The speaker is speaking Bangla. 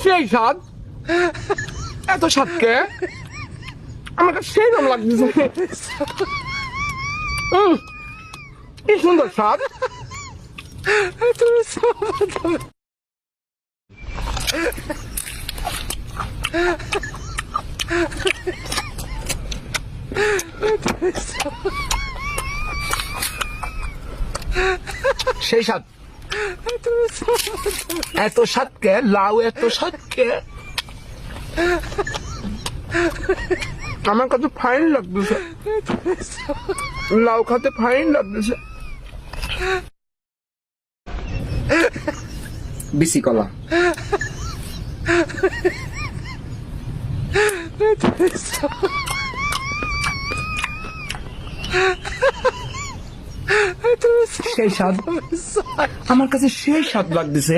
সেই স্বাদ, এত স্বাদ কে? আমার কাছে সেই রকম লাগতেছে। কি সুন্দর স্বাদ। সেই স্বাদ, এত স্বাদ কে? লাউ এত স্বাদ কে? আমার কাছে ফাইন লাগতেছে, লাউ খাতে ফাইন লাগতেছে। বিসি কলা, সেই স্বাদ, আমার কাছে সেই স্বাদ লাগতেছে।